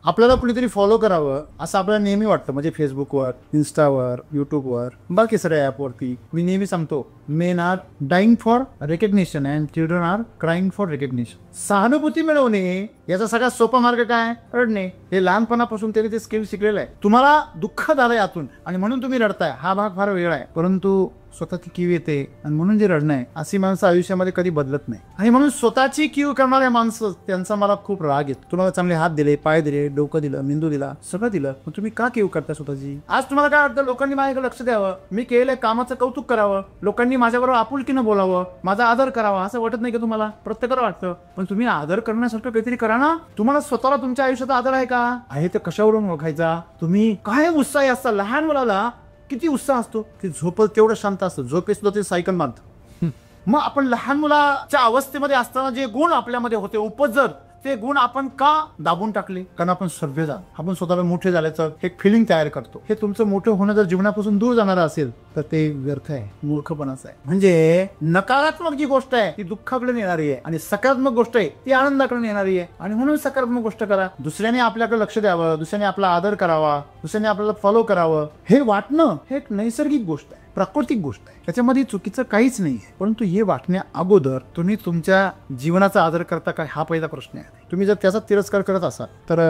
आपल्याला कुणीतरी फॉलो करावं असं आपल्याला नेहमी वाटतं, म्हणजे फेसबुकवर, इन्स्टावर, यूट्यूबवर, बाकी सगळ्या ॲपवरती. मी नेहमी सांगतो, men are dying for recognition and children are crying for recognition. सहानुभूती मिळवणे याचा सगळ्यात सोपा मार्ग काय? रडणे. हे लहानपणापासून त्याने ते स्किल शिकलेलं आहे. तुम्हाला दुःख झालंय आतून आणि म्हणून तुम्ही रडताय, हा भाग फार वेगळा आहे. परंतु स्वतःची कीव येते आणि म्हणून जे रडणं आहे, अशी माणसं आयुष्यामध्ये कधी बदलत नाही. आणि म्हणून स्वतःची कीव करणारे माणसं, त्यांचा मला खूप राग येतो. तुम्हाला चांगले हात दिले, पाय दिले, डोकं दिलं, मेंदू दिला, सगळं दिलं, मग तुम्ही का कीव करता स्वतःची? आज तुम्हाला काय वाटतं? लोकांनी माझ्याकडे लक्ष द्यावं, मी केलेल्या कामाचं कौतुक करावं, लोकांनी माझ्याबरोबर आपुलकीनं बोलावं, माझा आदर करावा, असं वाटत नाही का तुम्हाला? प्रत्येकाला वाटतं. पण तुम्ही आदर करण्यासारखं काहीतरी करा ना. तुम्हाला स्वतःला तुमच्या आयुष्याचा आदर आहे का? आहे तर कशावरून ओळखायचा? तुम्ही काय उत्साही असता? लहान मुलाला किती उत्साह असतो, की झोपत तेवढं शांत असतं, झोपे सुद्धा ते सायकल मारतं. मग आपण लहान मुलाच्या अवस्थेमध्ये असताना जे गुण आपल्यामध्ये होते उपजर, ते गुण आपण का दाबून टाकले? कारण आपण सभ्य झालो, आपण स्वतःला मोठे झाल्याचं एक फिलिंग तयार करतो. हे तुमचं मोठं होणं जर जीवनापासून दूर जाणार असेल तर ते व्यर्थ आहे, मूर्खपणाचं आहे. म्हणजे नकारात्मक जी गोष्ट आहे ती दुःखाकडे नेणारी आहे आणि सकारात्मक गोष्ट आहे ती आनंदाकडे नेणारी आहे. आणि म्हणून सकारात्मक गोष्ट करा. दुसऱ्याने आपल्याकडे लक्ष द्यावं, दुसऱ्याने आपला आदर करावा, दुसऱ्याने आपल्याला फॉलो करावं, हे वाटणं हे एक नैसर्गिक गोष्ट आहे, प्राकृतिक गोष्ट आहे. त्याच्यामध्ये चुकीचं काहीच नाही आहे. परंतु हे वाटण्या अगोदर तुम्ही तुमच्या जीवनाचा आदर करता काय, हा पहिला प्रश्न आहे. तुम्ही जर त्याचा तिरस्कार करत असाल तर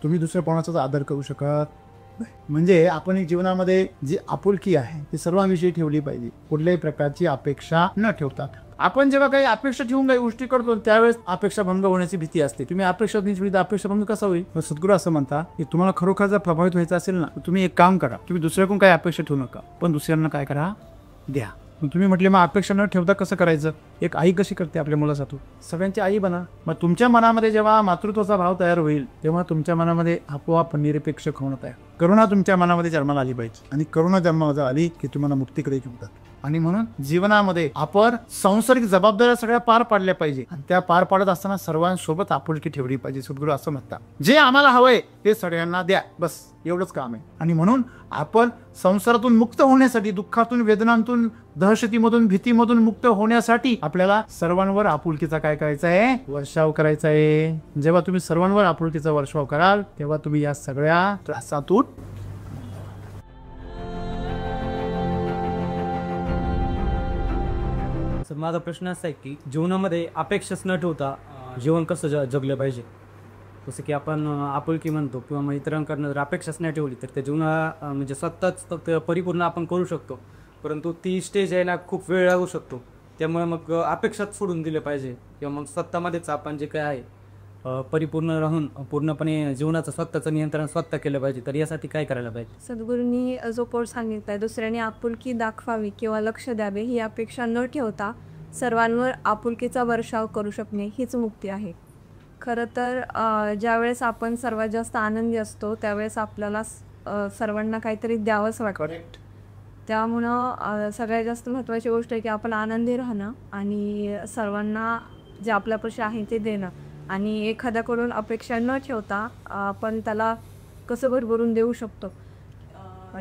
तुम्ही दुसऱ्या कोणाचा आदर करू शकत नाही. म्हणजे आपण जीवनामध्ये जी आपुलकी आहे ती सर्वांविषयी ठेवली पाहिजे, कुठल्याही प्रकारची अपेक्षा न ठेवता. आपण जेव्हा काही अपेक्षा ठेवून काही गोष्टी करतो त्यावेळेस अपेक्षा भंग होण्याची भीती असते. तुम्ही अपेक्षा अपेक्षा भंग कसा होईल? सद्गुरू असं म्हणता की तुम्हाला खरोखर जर प्रभावित व्हायचं असेल ना, तुम्ही एक काम करा, तुम्ही दुसऱ्याकडून काही अपेक्षा ठेवू नका, पण दुसऱ्यांना काय करा, द्या. तुम्ही म्हटले मग अपेक्षा न ठेवता कसं करायचं? एक आई कशी करते आपल्या मुलासाठी? सगळ्यांची आई बना. मग तुमच्या मनामध्ये जेव्हा मातृत्वाचा भाव तयार होईल तेव्हा तुमच्या मनामध्ये आपोआप निरपेक्ष होणं तयार. करुणा तुमच्या मनामध्ये जन्माला आली पाहिजे आणि करुणा जन्माला आली की तुम्हाला मुक्तीकडे घेऊन. आणि म्हणून जीवनामध्ये आपण सांसारिक जबाबदाऱ्या सगळ्या पार पाडल्या पाहिजे आणि त्या पार पाडत असताना सर्वांसोबत आपुलकी ठेवली पाहिजे. सद्गुरू असं म्हणतात, जे आम्हाला हवंय ते सगळ्यांना द्या, बस एवढंच काम आहे. आणि म्हणून आपण संसारातून मुक्त होण्यासाठी, दुःखातून, वेदनांतून, दहशतीमधून, भीतीमधून मुक्त होण्यासाठी आपल्याला सर्वांवर आपुलकीचा काय करायचा आहे? वर्षाव करायचा आहे. जेव्हा तुम्ही सर्वांवर आपुलकीचा वर्षाव कराल तेव्हा तुम्ही या सगळ्या त्रासातून. माझा प्रश्न असा आहे की जीवनामध्ये अपेक्षाच न ठेवता जीवन कसं जगलं पाहिजे? जसं की आपण आपुलकी म्हणतो किंवा मग इतरांकडनं जर अपेक्षाच नाही ठेवली तर त्या जीवना म्हणजे स्वतःच परिपूर्ण आपण करू शकतो, परंतु ती स्टेज यायला खूप वेळ लागू शकतो. त्यामुळे मग अपेक्षाच सोडून दिले पाहिजे किंवा मग स्वतःमध्येच आपण जे काय आहे परिपूर्ण राहून पूर्णपणे जीवनाचं स्वतःचं नियंत्रण स्वतः केलं पाहिजे. तर यासाठी काय करायला पाहिजे? सद्गुरूंनी जो पोट सांगितलाय, दुसऱ्याने आपुलकी दाखवावी किंवा लक्ष द्यावे ही अपेक्षा न ठेवता सर्वांवर आपुलकीचा वर्षाव करू शकणे हीच मुक्ती आहे. खरं तर ज्यावेळेस आपण सर्वात जास्त आनंदी असतो त्यावेळेस आपल्याला सर्वांना काहीतरी द्यावंच वाटतं. त्यामुळं सगळ्यात जास्त महत्त्वाची गोष्ट आहे की आपण आनंदी राहणं आणि सर्वांना जे आपल्यापाशी आहे ते देणं आणि एखाद्याकडून अपेक्षा न ठेवता आपण त्याला कसं भरभरून देऊ शकतो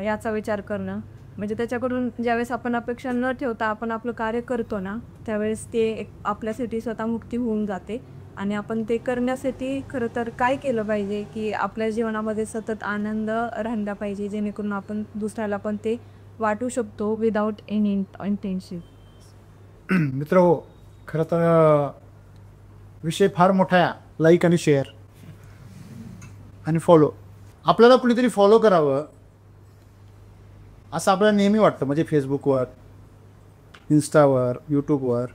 याचा विचार करणं. म्हणजे त्याच्याकडून ज्यावेळेस आपण अपेक्षा न ठेवता आपण आपलं कार्य करतो ना, त्यावेळेस ते आपल्यासाठी स्वतः मुक्ती होऊन जाते. आणि आपण ते करण्यासाठी खरं तर काय केलं पाहिजे की आपल्या जीवनामध्ये सतत आनंद राहिला पाहिजे, जेणेकरून आपण दुसऱ्याला पण ते वाटू शकतो विदाऊट एनी इंटेन्शन. मित्र हो, खरं तर विषय फार मोठा आहे. लाईक आणि शेअर आणि फॉलो. आपल्याला कुणीतरी फॉलो करावं असं आपल्याला नेहमी वाटतं, म्हणजे फेसबुकवर, इन्स्टावर, यूट्यूबवर,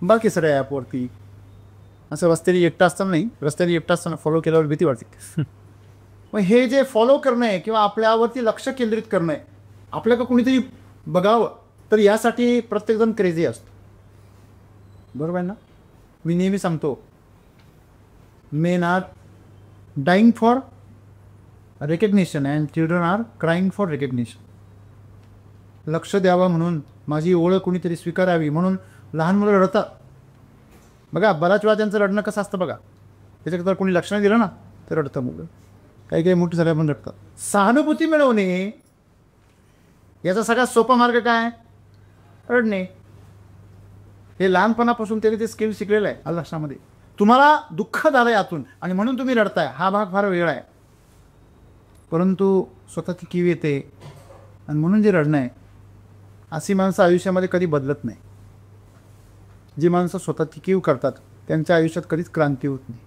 बाकी सगळ्या ॲपवरती. असं रस्त्याने एकटा असताना नाही, रस्त्याने एकटा असताना फॉलो केल्यावर भीती वाटते. मग हे जे फॉलो करणं आहे किंवा आपल्यावरती लक्ष केंद्रित करणं आहे, आपल्याला कुणीतरी बघावं, तर यासाठी प्रत्येकजण क्रेझी असतो. बरोबर आहे ना? मी नेहमी सांगतो, men are dying for recognition and children are crying for recognition. लक्ष द्यावं म्हणून, माझी ओळख कुणीतरी स्वीकारावी म्हणून लहान मुलं रडतात. बघा, बराच वेळा त्यांचं रडणं कसं असतं बघा. त्याच्याकरता कोणी लक्ष नाही दिलं ना तर रडतं मुलं. काही काही मोठी झाल्या पण रडतात. सहानुभूती मिळवणे याचा सगळ्यात सोपा मार्ग काय? रडणे. हे लहानपणापासून त्याने ते स्किल शिकलेलं आहे लक्षामध्ये. तुम्हाला दुःख झालं आहे आतून आणि म्हणून तुम्ही रडताय, हा भाग फार वेगळा आहे. परंतु स्वतःची कीव येते आणि म्हणून जे रडणं आहे, अशी माणसं आयुष्यामध्ये कधी बदलत नाही. जी माणसं स्वतःची कीव करतात त्यांच्या आयुष्यात कधीच क्रांती होत नाही.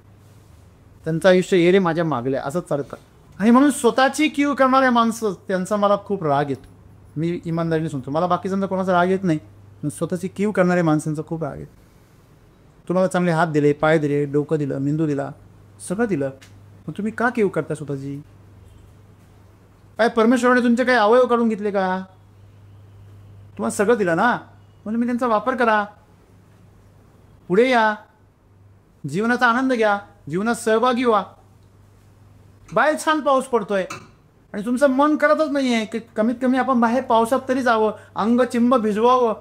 त्यांचं आयुष्य ये रे माझ्या मागल्या असंच चालतं. आणि म्हणून स्वतःची कीव करणाऱ्या माणसं त्यांचा मला खूप राग येतो. मी इमानदारीने सांगतो, मला बाकीच्यांचा कोणाचा राग येत नाही, पण स्वतःची कीव करणाऱ्या माणसांचा खूप राग येतो. तुम्हाला चांगले हात दिले, पाय दिले, डोकं दिलं, मेंदू दिला, सगळं दिलं, मग तुम्ही का कीव करता स्वतःची? काय परमेश्वराने तुमचे काही अवयव काढून घेतले का? तुम्हाला सगळं दिलं ना, म्हणून मी त्यांचा वापर करा, पुढे या, जीवनाचा आनंद घ्या, जीवनात सहभागी व्हा. बाहेर छान पाऊस पडतोय आणि तुमचं मन करतच नाही आहे की कमीत कमी आपण बाहेर पावसात तरी जावं, अंग चिंब भिजवावं.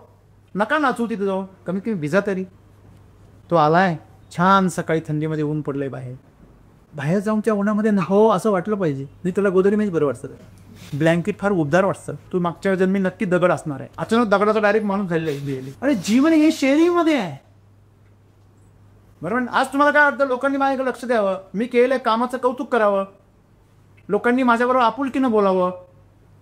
नका नाचू तिथं जाऊ, कमीत कमी भिजा तरी. तो आलाय छान, सकाळी थंडीमध्ये ऊन पडलंय, बाहेर जाऊन त्या उन्हामध्ये हो असं वाटलं पाहिजे. नाही त्याला गोदरी मेच बरं वाटतं, ब्लँकेट फार उबदार वाटतं. तू मागच्या जन्मी नक्की दगड असणार आहे, अचानक दगडाचा डायरेक्ट माणूस झालेला आहे. अरे जीवन हे शेअरिंगमध्ये आहे, बरोबर. आज तुम्हाला काय वाटतं? लोकांनी माझ्याकडे लक्ष द्यावं, मी केलेल्या कामाचं कौतुक करावं, लोकांनी माझ्याबरोबर आपुलकीनं बोलावं,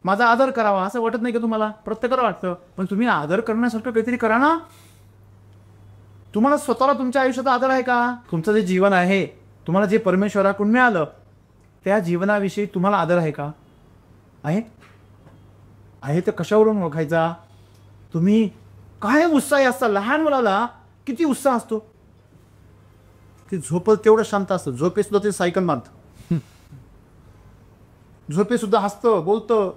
माझा आदर करावा, असं वाटत नाही का तुम्हाला? प्रत्येकाला वाटतं, पण तुम्ही आदर करण्यासारखं काहीतरी करा ना. तुम्हाला स्वतःला तुमच्या आयुष्याचा आदर आहे का? तुमचं जे जीवन आहे, तुम्हाला जे परमेश्वराकडून मिळालं, त्या जीवनाविषयी तुम्हाला आदर आहे का? आहे तर कशावरून ओळखायचा? तुम्ही काय उत्साही असता. लहान मुलाला किती उत्साह असतो, ते झोपत तेवढं शांत असतं, झोपेसुद्धा ते सायकल मारतं, झोपेसुद्धा हसतं, बोलतं,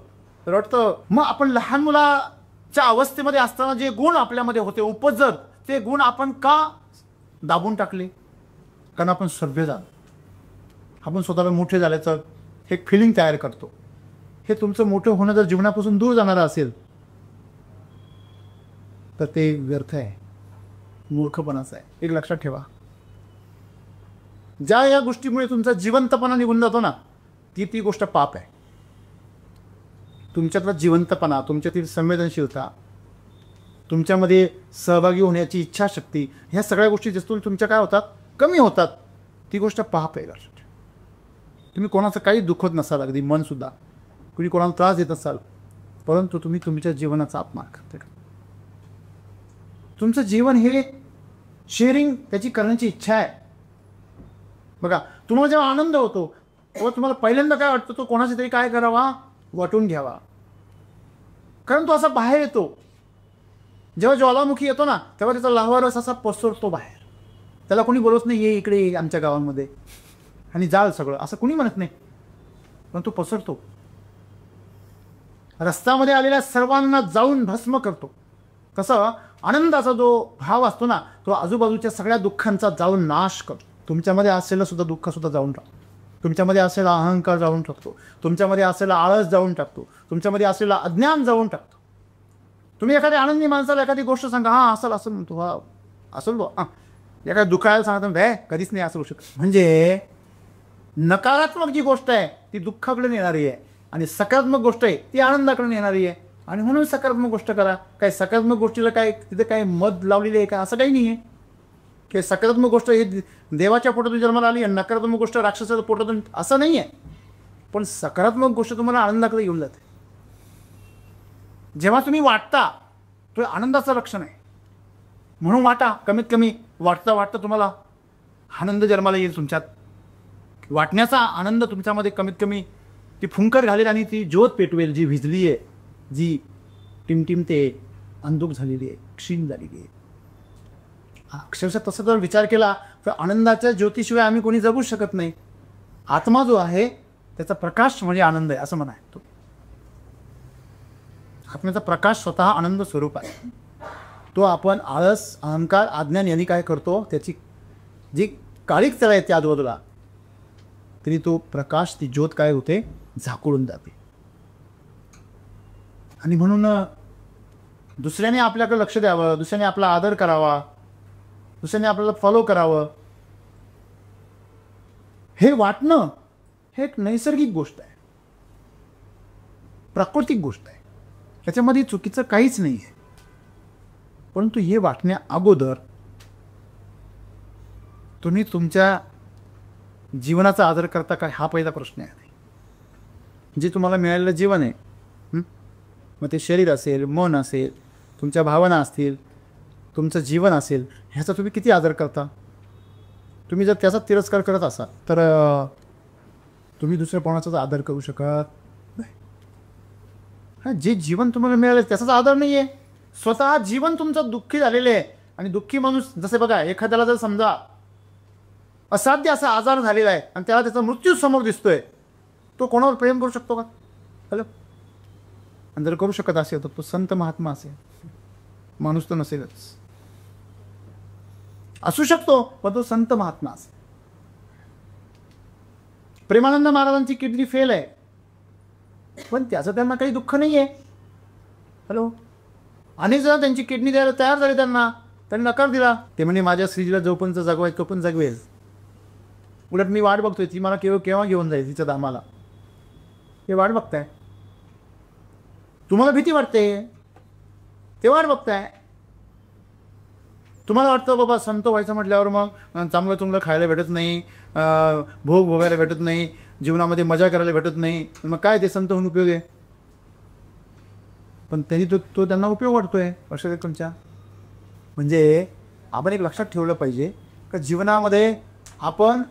रडतं. मग आपण लहान मुलाच्या अवस्थेमध्ये असताना जे गुण आपल्यामध्ये होते उपजत, ते गुण आपण का दाबून टाकले? कारण आपण सभ्य झालो, आपण स्वतःला मोठे झाल्याचं एक फिलिंग तयार करतो. हे तुमचं मोठं होणं जर जीवनापासून दूर जाणारं असेल तर ते व्यर्थ आहे, मूर्खपणाचं आहे. एक लक्षात ठेवा, ज्या या गोष्टीमुळे तुमचा जिवंतपणा निघून जातो ना, ती गोष्ट पाप आहे. तुमच्यातला जिवंतपणा, तुमच्यातील संवेदनशीलता, तुमच्यामध्ये सहभागी होण्याची इच्छाशक्ती, ह्या सगळ्या गोष्टी जास्तून तुमच्या काय होतात? कमी होतात. ती गोष्ट पाप आहे. तुम्ही कोणाचं काही दुखत नसाल, अगदी मनसुद्धा, कुणी कोणाला त्रास देत असाल, परंतु तुम्ही तुमच्या जीवनाचा अपमान करता. तुमचं जीवन हे शेअरिंग त्याची करण्याची इच्छा आहे. बघा, तुम्हाला जेव्हा आनंद होतो तेव्हा तुम्हाला पहिल्यांदा काय वाटतं? तो कोणाचा तरी काय करावा? वाटून घ्यावा. कारण तो असा बाहेर येतो. जेव्हा ज्वालामुखी येतो ना, तेव्हा त्याचा लाव्हारस असा पसरतो बाहेर. त्याला कोणी बोलत नाही ये इकडे आमच्या गावांमध्ये आणि जाळ सगळं, असं कोणी म्हणत नाही, पण तो पसरतो. रस्त्यामध्ये आलेल्या सर्वांना जाऊन भस्म करतो. कसं आनंदाचा जो भाव असतो ना, तो आजूबाजूच्या सगळ्या दुःखांचा जाऊन नाश करतो. तुमच्यामध्ये असलेलं सुद्धा दुःख सुद्धा जाऊन टाकतो. तुमच्यामध्ये असलेला अहंकार जाऊन टाकतो. तुमच्यामध्ये असलेला आळस जाऊन टाकतो. तुमच्यामध्ये असलेला अज्ञान जाऊन टाकतो. तुम्ही एखाद्या आनंदी माणसाला एखादी गोष्ट सांगा, हां असेल असं म्हणतो, हा असेल बा, एखाद्या दुःखाला सांगतो भे कधीच नाही असू शकत. म्हणजे नकारात्मक जी गोष्ट आहे ती दुःखाकडे नेणारी आहे आणि सकारात्मक गोष्ट आहे ती आनंदाकडे नेणारी आहे. आणि म्हणून सकारात्मक गोष्ट करा. काय सकारात्मक गोष्टीला काय तिथे काय मध लावलेली आहे का? असं काही नाही आहे की सकारात्मक गोष्ट ही देवाच्या पोटातून जन्माला आली आणि नकारात्मक गोष्ट राक्षसाच्या पोटातून, असं नाही आहे. पण सकारात्मक गोष्ट तुम्हाला आनंदाकडे घेऊन जाते. जेव्हा तुम्ही वाटता तो आनंदाचं लक्षण आहे. म्हणून वाटा, कमीत कमी वाटता वाटता तुम्हाला आनंद जन्माला येईल. तुमच्यात वाटण्याचा आनंद तुमच्यामध्ये कमीत कमी ती फुंकर घालेल आणि ती ज्योत पेटवेल, जी भिजली आहे, जी टिमटिमते, अंधुक झालेली आहे, क्षीण झालेली आहे. अक्षरशः तसं जर विचार केला तर आनंदाच्या ज्योतीशिवाय आम्ही कोणी जगू शकत नाही. आत्मा जो आहे त्याचा प्रकाश म्हणजे आनंद आहे असं म्हणाय. आत्म्याचा प्रकाश स्वतः आनंद स्वरूप आहे. तो आपण आळस, अहंकार, अज्ञान यांनी काय करतो, त्याची जी काळीक आहे त्या आजूबाजूला, तरी तो प्रकाश, ती ज्योत काय होते, झाकळून जाते. आणि म्हणून दुसऱ्याने आपल्याकडे लक्ष द्यावं, दुसऱ्याने आपला आदर करावा, दुसऱ्याने आपल्याला फॉलो करावं, हे वाटणं हे एक नैसर्गिक गोष्ट आहे, प्राकृतिक गोष्ट आहे. त्याच्यामध्ये चुकीचं काहीच नाही आहे. परंतु हे वाटण्या अगोदर तुम्ही तुमच्या जीवनाचा आदर करता काय, हा पहिला प्रश्न आहे. जे तुम्हाला मिळालेलं जीवन आहे, मग ते शरीर असेल, मन असेल, तुमच्या भावना असतील, तुमचं जीवन असेल, ह्याचा तुम्ही किती आदर करता. तुम्ही जर त्याचा तिरस्कार करत असाल तर तुम्ही दुसऱ्या कोणाचाच आदर करू शकत नाही. हा, जे जीवन तुम्हाला मिळालं त्याचाच आदर नाही आहे. स्वतः जीवन तुमचं दुःखी झालेलं आहे. आणि दुःखी माणूस, जसे बघा, एखाद्याला जर समजा असाध्य असा आजार झालेला आहे आणि त्याला त्याचा मृत्यू समोर दिसतोय, तो कोणावर प्रेम करू शकतो का? हॅलो. आणि जर करू शकत असेल तर तो संत महात्मा असेल, माणूस तर नसेलच. असू शकतो पण तो संत महात्मा असेल. प्रेमानंद महाराजांची किडनी फेल आहे, पण त्याचं त्यांना काही दुःख नाही आहे. हॅलो. अनेक जण त्यांची किडनी द्यायला तयार झाले, त्यांनी नकार दिला. ते म्हणे माझ्या स्त्रीला जोपर्यंत जगवाय तोपर्यंत जगवेल. उलट मी वाट बघतोय, ती मला केव्हा घेऊन जाईल तिच्या दामाला, हे वाट बघताय. तुम्हाला भीती वाटते, ते वाट बघताय. तुम्हाला वाटतं बाबा संत व्हायचं म्हटल्यावर मग चांगलं खायला भेटत नाही, भोग भोगायला भेटत नाही, जीवनामध्ये मजा करायला भेटत नाही, मग काय ते संत होऊन उपयोग आहे. पण त्यांनी तो त्यांना उपयोग वाटतोय अशा तुमच्या. म्हणजे आपण एक लक्षात ठेवलं पाहिजे का जीवनामध्ये आपण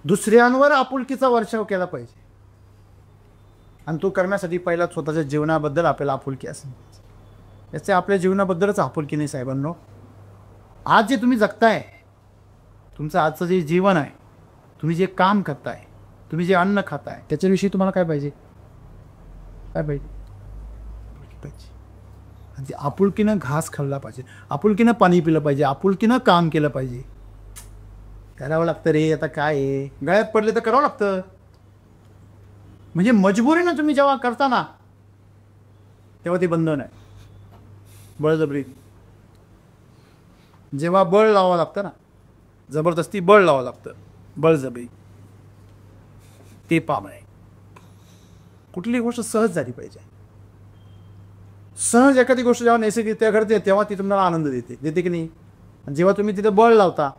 दुसऱ्यांवर आपुलकीचा वर्षाव केला पाहिजे. आणि तो करण्यासाठी पहिला स्वतःच्या जीवनाबद्दल आपल्याला आपुलकी असेल. याचे आपल्या जीवनाबद्दलच आपुलकी नाही साहेबांनो. आज जे तुम्ही जगताय, तुमचं आजचं जे जीवन आहे, तुम्ही जे काम करताय, तुम्ही जे अन्न खाताय, त्याच्याविषयी तुम्हाला काय पाहिजे, काय पाहिजे. आणि ते आपुलकीनं घास खाल्ला पाहिजे, आपुलकीनं पाणी पिलं पाहिजे, आपुलकीनं काम केलं पाहिजे. करावं लागतं रे. आता काय आहे, गळ्यात पडले तर करावं लागतं. म्हणजे मजबुरीनं तुम्ही जेव्हा करता ना, तेव्हा ते बंधन आहे, बळजबरी. जेव्हा बळ लावावं लागतं ना, जबरदस्ती बळ लावावं लागतं, बळजबरी, ते पाप आहे. कुठली गोष्ट सहज झाली पाहिजे. सहज एखादी गोष्ट जेव्हा नैसर्गिकरित्या घडते तेव्हा ती तुम्हाला आनंद देते की नाही. जेव्हा तुम्ही तिथे बळ लावता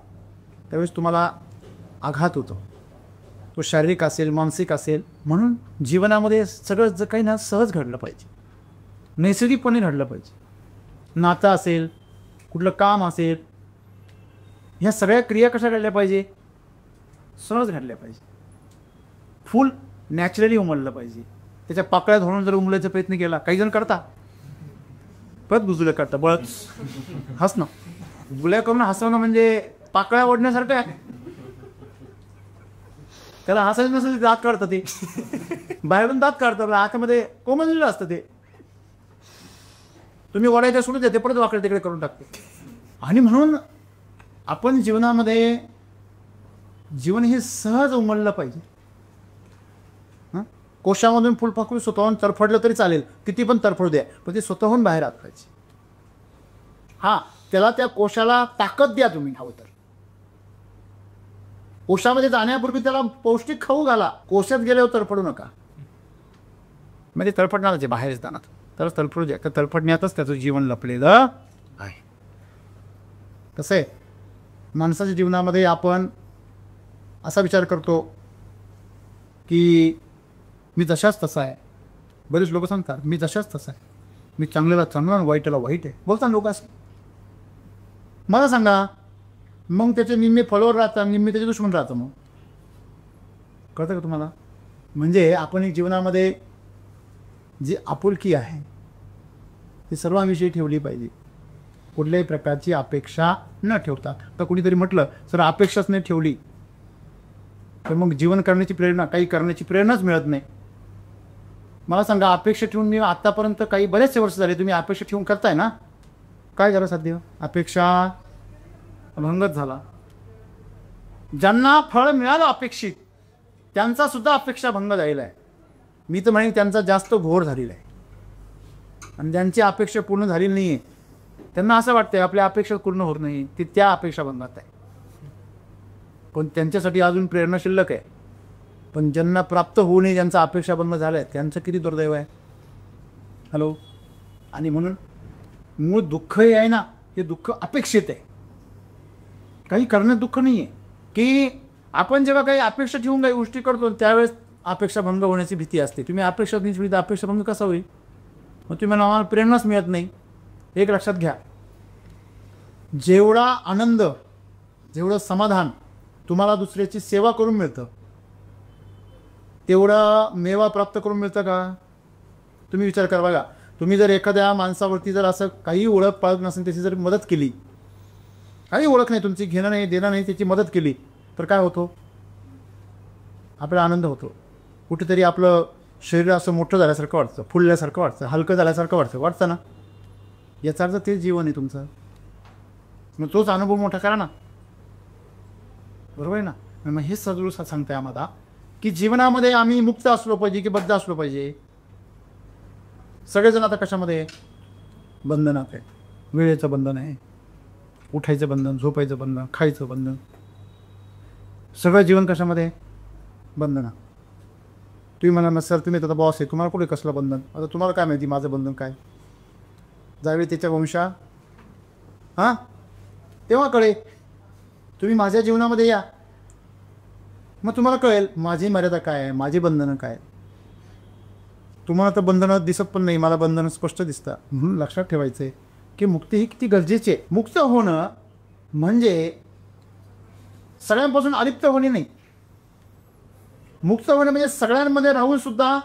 त्यावेळेस तुम्हाला आघात होतो, तो शारीरिक असेल, मानसिक असेल. म्हणून जीवनामध्ये सगळं जे काही ना सहज घडलं पाहिजे, नैसर्गिकपणे घडलं पाहिजे. नातं असेल, कुठलं काम असेल, ह्या सगळ्या क्रिया कशा घडल्या पाहिजे, सहज घडल्या पाहिजे. फुल नॅचरली उमललं पाहिजे. त्याच्या पाकळ्या धरून जर उमलायचा प्रयत्न केला, काही जण करता, परत गुजूला करता, बळच हसणं, गुल्या करून हसवणं म्हणजे पाकळ्या ओढण्यासारखं आहे. त्याला हसायचं नसेल दात काढतं, ते बाहेरून दात काढतं, आतमध्ये कोमललेलं असतं. ते तुम्ही ओढायचं सोडून द्या, ते परत वाकडे तिकडे करून टाकते. आणि म्हणून आपण जीवनामध्ये जीवन हे सहज उमललं पाहिजे. कोशामधून फुलपाखरू स्वतःहून तरफडलं तरी चालेल, किती पण तरफडू द्या, पण ते स्वतःहून बाहेर आत पाहिजे. हा, त्याला त्या कोशाला ताकद द्या तुम्ही हवं तर. कोशामध्ये जाण्यापूर्वी त्याला पौष्टिक खाऊ घाला. कोशात गेल्यावर तडफडू नका. म्हणजे तडफडणारच आहे बाहेरच जाणार, तर तडफडू द्या. तडफडण्यातच त्याचं जीवन लपलेलं आहे. कसं आहे, माणसाच्या जीवनामध्ये आपण असा विचार करतो की मी जशाच तसा आहे. बरेच लोक सांगतात मी जशाच तसा आहे, मी चांगल्याला चांगला आणि वाईटाला वाईट आहे बोलतात लोक. असं मला सांगा, मग त्याचे निम्मे फॉलोअर राहतात, निम्मे त्याचे दुश्मन राहतं. मग कळतं का तुम्हाला? म्हणजे आपण एक जीवनामध्ये जी आपुलकी आहे ती सर्वांविषयी ठेवली पाहिजे, कुठल्याही प्रकारची अपेक्षा न ठेवता. तर कुणीतरी म्हटलं सर अपेक्षाच नाही ठेवली तर मग जीवन करण्याची प्रेरणा, काही करण्याची प्रेरणाच मिळत नाही. मला सांगा, अपेक्षा ठेवून मी आत्तापर्यंत काही बरेचसे वर्ष झाले तुम्ही अपेक्षा ठेवून करताय ना, काय झालं साध्य? अपेक्षा भंगच झाला. ज्यांना फळ मिळालं अपेक्षित त्यांचा सुद्धा अपेक्षा भंग झालेला आहे. मी तर म्हणेन त्यांचा जास्त घोर झालेला आहे. आणि ज्यांची अपेक्षा पूर्ण झालेली नाही आहे त्यांना असं वाटतंय आपल्या अपेक्षा पूर्ण होत नाही, ती त्या अपेक्षा भंगात आहे. पण त्यांच्यासाठी अजून प्रेरणा शिल्लक आहे. पण ज्यांना प्राप्त होऊ नये, ज्यांचा अपेक्षा बंद झाला आहे, त्यांचं किती दुर्दैव आहे. हॅलो. आणि म्हणून मूळ दुःख हे आहे ना, हे दुःख अपेक्षित आहे. काही करण्यात दुःख नाही आहे, की आपण जेव्हा काही अपेक्षा ठेवून काही गोष्टी करतो त्यावेळेस अपेक्षाभंग होण्याची भीती असते. तुम्ही अपेक्षा नाही ठेवली तर अपेक्षाभंग कसा होईल? मग तुम्ही आम्हाला प्रेरणाच मिळत नाही. एक लक्षात घ्या, जेवढा आनंद, जेवढं समाधान तुम्हाला दुसऱ्याची सेवा करून मिळतं तेवढा मेवा प्राप्त करून मिळतं का? तुम्ही विचार करा बघा. तुम्ही जर एखाद्या माणसावरती जर असं काही ओळख पाळत नसेल त्याची जर मदत केली, काही ओळख नाही तुमची, घेणं नाही देणं नाही, त्याची मदत केली तर काय होतो? आपला आनंद होतो. कुठेतरी आपलं शरीर असं मोठं झाल्यासारखं वाटतं, फुलल्यासारखं वाटतं, हलकं झाल्यासारखं वाटतं ना. याचा अर्थ तेच जीवन आहे तुमचं. मग तोच अनुभव मोठा करा ना, बरोबर आहे ना. मग हे सद्गुरू सांगताय आम्हाला की जीवनामध्ये आम्ही मुक्त असलो पाहिजे की बद्ध असलो पाहिजे. सगळेजण आता कशामध्ये बंधनात आहे. वेळेचं बंधन आहे, उठायचं बंधन, झोपायचं बंधन, खायचं बंधन, सगळं जीवन कशामध्ये बंधन. तुम्ही म्हणा सर तुम्ही आता बॉस आहे, तुम्हाला कुठे कसलं बंधन? आता तुम्हाला काय माहिती माझं बंधन काय? ज्यावेळी त्याच्या वंशा तेव्हा कळेल. तुम्ही माझ्या जीवनामध्ये या, मग तुम्हाला कळेल माझी मर्यादा काय आहे, माझी बंधनं काय. तुम्हाला तर बंधनं दिसत पण नाही, मला बंधनं स्पष्ट दिसतात. म्हणून लक्षात ठेवायचं आहे की मुक्ती ही किती गरजेची आहे. मुक्त होणं म्हणजे सगळ्यांपासून अलिप्त होणे नाही. मुक्त होणे म्हणजे सगळ्यांमध्ये राहून सुद्धा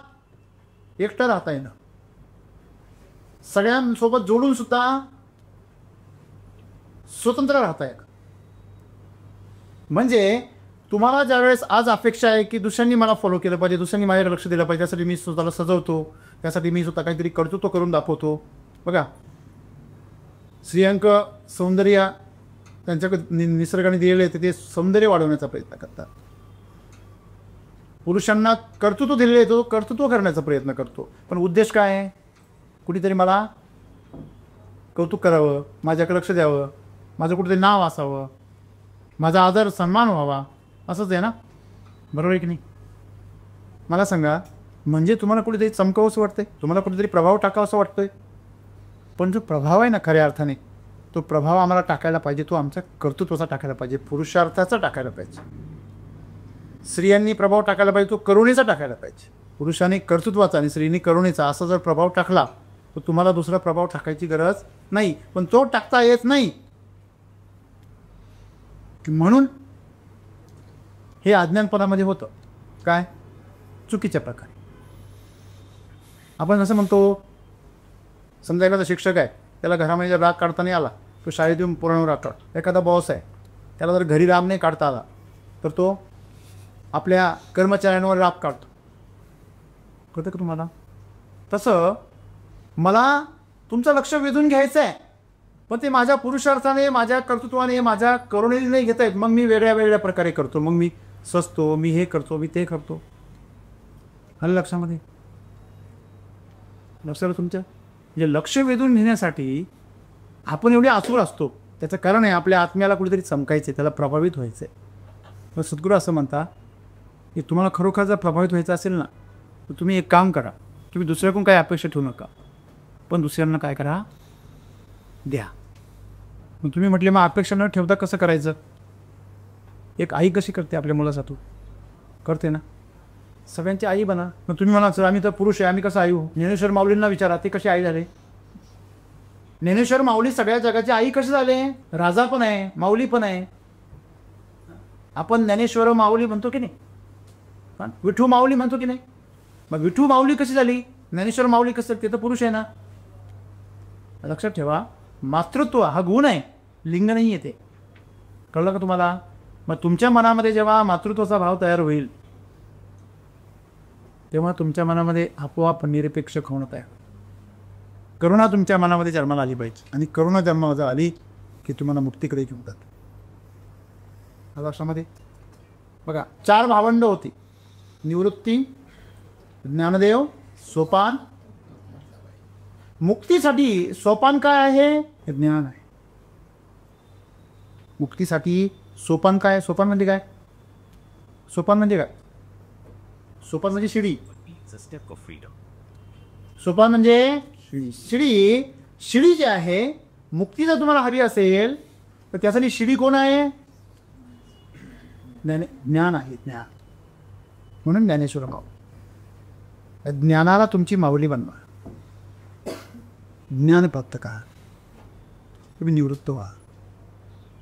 एकटं राहता येणं, सगळ्यांसोबत जोडून सुद्धा स्वतंत्र राहता येणं. म्हणजे तुम्हाला ज्यावेळेस आज अपेक्षा आहे की दुसऱ्यांनी मला फॉलो केलं पाहिजे, दुसऱ्यांनी माझ्याकडे लक्ष दिलं पाहिजे, त्यासाठी मी स्वतःला सजवतो, त्यासाठी मी स्वतः काहीतरी कर्तृत्व करून दाखवतो. बघा, श्रीअंक सौंदर्य त्यांच्याकडे निसर्गाने दिलेले आहे, ते सौंदर्य वाढवण्याचा प्रयत्न करतात. पुरुषांना कर्तृत्व दिलेले आहे, तो कर्तृत्व करण्याचा प्रयत्न करतो. पण उद्देश काय आहे? कुठेतरी मला कौतुक करावं, माझ्याकडे लक्ष द्यावं, माझं कुठेतरी नाव असावं, माझा आदर सन्मान व्हावा, असंच आहे ना, बरोबर आहे की नाही? मला सांगा, म्हणजे तुम्हाला कुठेतरी चमकावं असं वाटतंय, तुम्हाला कुठेतरी प्रभाव टाकावं असं वाटतंय. पण जो प्रभाव आहे ना खऱ्या अर्थाने, तो प्रभाव आम्हाला टाकायला पाहिजे, तो आमच्या कर्तृत्वाचा टाकायला पाहिजे, पुरुषार्थाचा टाकायला पाहिजे. स्त्रियांनी प्रभाव टाकायला पाहिजे, तो करुणेचा टाकायला पाहिजे. पुरुषांनी कर्तृत्वाचा आणि स्त्रीनी करुणेचा असा जर प्रभाव टाकला तर तुम्हाला दुसरा प्रभाव टाकायची गरज नाही. पण तो टाकता येत नाही, म्हणून हे अज्ञानपणामध्ये होतं. काय? चुकीच्या प्रकारे. आपण असं म्हणतो, समजा एखादा शिक्षक आहे, त्याला घरामध्ये जर राग काढता नाही आला, तो शाळेत येऊन पूर्ण राग काढतो. एखादा बॉस आहे, त्याला जर घरी राग नाही काढता आला तर तो आपल्या कर्मचाऱ्यांवर राग काढतो. कळतं का तुम्हाला? तसं मला तुमचं लक्ष वेधून घ्यायचं आहे, पण ते माझ्या पुरुषार्थाने, माझ्या कर्तृत्वाने, माझ्या करुणेने नाही घेता येत. मग मी वेगळ्या वेगळ्या प्रकारे करतो, मग मी सजतो, मी हे करतो, मी ते करतो. आलं लक्षामध्ये? लक्षात तुमच्या? म्हणजे लक्ष वेधून घेण्यासाठी आपण एवढे आतुर असतो, त्याचं कारण आहे आपल्या आत्म्याला कुठेतरी चमकायचं आहे, त्याला प्रभावित व्हायचं आहे. मग सद्गुरू असं म्हणता की तुम्हाला खरोखर जर प्रभावित व्हायचं असेल ना, तर तुम्ही एक काम करा, तुम्ही दुसऱ्याकडून काही अपेक्षा ठेवू नका, पण दुसऱ्यांना काय करा, द्या. मग तुम्ही म्हटले मग अपेक्षा न ठेवता कसं करायचं? एक आई कशी करते आपल्या मुलासाठी? करते ना, सगळ्यांची आई बना. मग तुम्ही म्हणा सर आम्ही तर पुरुष आहे, आम्ही कसं आई होऊ? ज्ञानेश्वर माऊलींना विचारा, ते कशी आई झाले? ज्ञानेश्वर माऊली सगळ्या जगाची आई कसे झाले? राजा पण आहे, माऊली पण आहे. आपण ज्ञानेश्वर माऊली म्हणतो की नाही, विठू माऊली म्हणतो की नाही? मग विठू माऊली कशी झाली? ज्ञानेश्वर माऊली कसं? ते तर पुरुष आहे ना. लक्षात ठेवा, मातृत्व हा गुण आहे, लिंग नाही येते. कळलं का तुम्हाला? मग तुमच्या मनामध्ये जेव्हा मातृत्वाचा भाव तयार होईल तेव्हा तुमच्या मनामध्ये आपोआप निरपेक्ष होणं तयार. करुणा तुमच्या मनामध्ये जन्माला आली पाहिजे, आणि करुणा जन्मामध्ये आली की तुम्हाला मुक्तीकडे घेऊन जात. लक्षामध्ये बघा, 4 भावंड होती, निवृत्ती, ज्ञानदेव, सोपान. मुक्तीसाठी सोपान काय आहे? ज्ञान आहे. मुक्तीसाठी सोपान काय? सोपान म्हणजे काय? सोपान म्हणजे काय? सोपान म्हणजे शिडी. सोपान म्हणजे शिडी. शिडी जी आहे, मुक्ती जर तुम्हाला हवी असेल तर त्यासाठी शिडी कोण आहे? ज्ञान आहे ज्ञान. म्हणून ज्ञानेश्वर भाव, ज्ञानाला तुमची माऊली बनवा. ज्ञान प्राप्त करा, तुम्ही निवृत्त व्हा.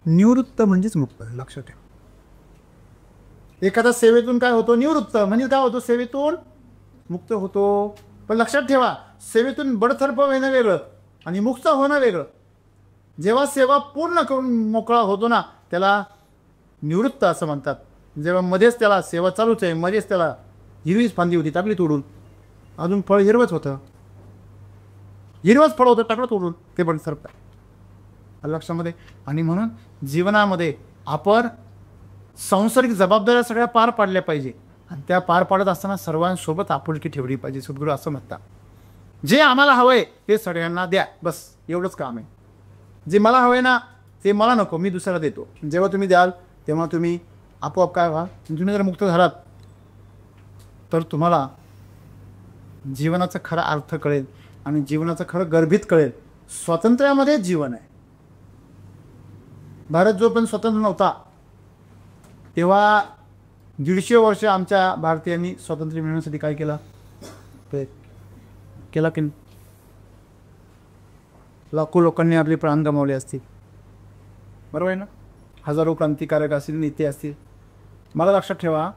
निवृत्त म्हणजेच मुक्त, लक्षात ठेवा. एखादा सेवेतून काय होतो, निवृत्त म्हणजे काय होतो, सेवेतून मुक्त होतो. पण लक्षात ठेवा, सेवेतून बडतर्फ होणं वेगळं आणि मुक्त होणं वेगळं. जेव्हा सेवा पूर्ण करून मोकळा होतो ना, त्याला निवृत्त असं म्हणतात. जेव्हा मध्येच त्याला सेवा चालूच आहे, मध्येच त्याला हिरवीच फांदी होती, टाकली तोडून, अजून फळ हिरवंच होतं, हिरवंच फळ होतं, टाकलं तोडून, ते बडतर्फ आहे लक्षामध्ये. आणि म्हणून जीवनामध्ये आपण सांसारिक जबाबदाऱ्या सगळ्या पार पाडल्या पाहिजे. आणि त्या पार पाडत असताना सर्वांसोबत आपुलकी ठेवली पाहिजे. सद्गुरू असं म्हणतात, जे आम्हाला हवंय ते सगळ्यांना द्या, बस एवढंच काम आहे. जे मला हवंय ना ते मला नको, मी दुसऱ्याला देतो. जेव्हा तुम्ही द्याल तेव्हा तुम्ही आपोआप काय व्हा, तुम्ही जर मुक्त झालात तर तुम्हाला जीवनाचा खरा अर्थ कळेल आणि जीवनाचं खरं गर्भित कळेल. स्वातंत्र्यामध्येच जीवन आहे. भारत जो पण स्वतंत्र नव्हता तेव्हा 150 वर्ष आमच्या भारतीयांनी स्वातंत्र्य मिळवण्यासाठी काय केलं, केला की लाखो लोकांनी आपले प्राण गमावले असतील, बरोबर आहे ना. हजारो क्रांतिकारक असतील, नेते असतील. मला लक्षात ठेवा,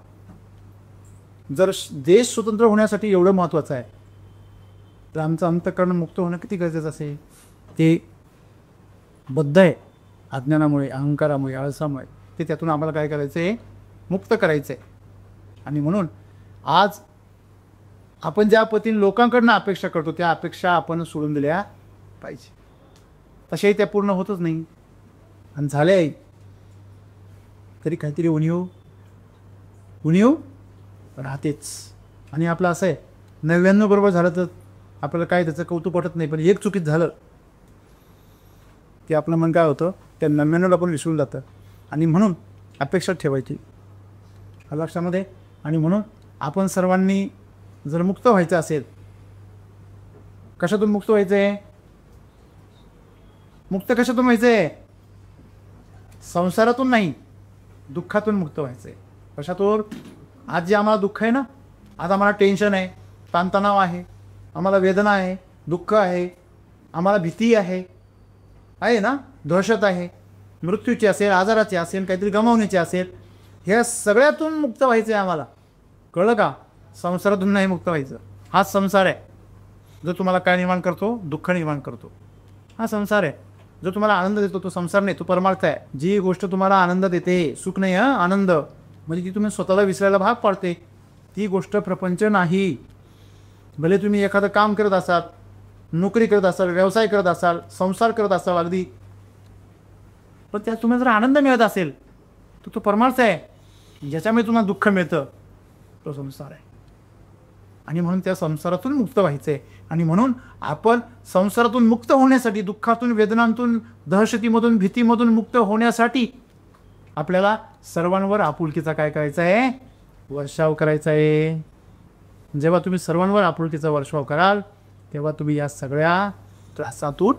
जर देश स्वतंत्र होण्यासाठी एवढं महत्त्वाचं आहे तर आमचं अंतःकरण मुक्त होणं किती गरजेचं असेल. ते बद्ध आहे अज्ञानामुळे, अहंकारामुळे, आळसामुळे. ते त्यातून आम्हाला काय करायचं आहे, मुक्त करायचं आहे. आणि म्हणून आज आपण ज्या पद्धतीने लोकांकडनं अपेक्षा करतो त्या अपेक्षा आपण सोडून दिल्या पाहिजे. तशाही त्या पूर्ण होतच नाही, आणि झाल्याही तरी काहीतरी उणीव राहतेच. आणि आपलं असं आहे, 99 बरोबर झालं तर आपल्याला काय त्याचं कौतुक वाटत नाही, पण एक चुकीत झालं की आपलं मन काय होतं, त्या 99ला पण विसरून जातं. आणि म्हणून अपेक्षा ठेवायची लक्षामध्ये. आणि म्हणून आपण सर्वांनी जर मुक्त व्हायचं असेल, कशातून मुक्त व्हायचं आहे, मुक्त कशातून व्हायचं आहे, संसारातून नाही, दुःखातून मुक्त व्हायचं आहे. कशातून, आज जे आम्हाला दुःख आहे ना, आज आम्हाला टेन्शन आहे, ताणतणाव आहे, आम्हाला वेदना आहे, दुःख आहे, आम्हाला भीती आहे ना, दहशत आहे, मृत्यूची असेल, आजाराची असेल, काहीतरी गमावण्याची असेल, ह्या सगळ्यातून मुक्त व्हायचं आहे आम्हाला. कळलं का, संसारातून नाही मुक्त व्हायचं. हाच संसार आहे जो तुम्हाला काय निर्माण करतो, दुःख निर्माण करतो. हा संसार आहे जो तुम्हाला आनंद देतो, तो संसार नाही, तो परमार्थ आहे. जी गोष्ट तुम्हाला आनंद देते, सुख नाही आनंद, म्हणजे ती तुम्ही स्वतःला विसरायला भाग पाडते, ती गोष्ट प्रपंच नाही. भले तुम्ही एखादं काम करत असाल, नोकरी करत असाल, व्यवसाय करत असाल, संसार करत असाल अगदी, पण त्यात तुम्हाला जर आनंद मिळत असेल तर तो परमार्थ आहे. ज्याच्यामुळे तुम्हाला दुःख मिळतं तो संसार आहे. आणि म्हणून त्या संसारातून मुक्त व्हायचं आहे. आणि म्हणून आपण संसारातून मुक्त होण्यासाठी, दुःखातून, वेदनांतून, दहशतीमधून, भीतीमधून मुक्त होण्यासाठी आपल्याला सर्वांवर आपुलकीचा काय करायचा आहे, वर्षाव करायचा आहे. जेव्हा तुम्ही सर्वांवर आपुलकीचा वर्षाव कराल तेव्हा तुम्ही या सगळ्या त्रासातून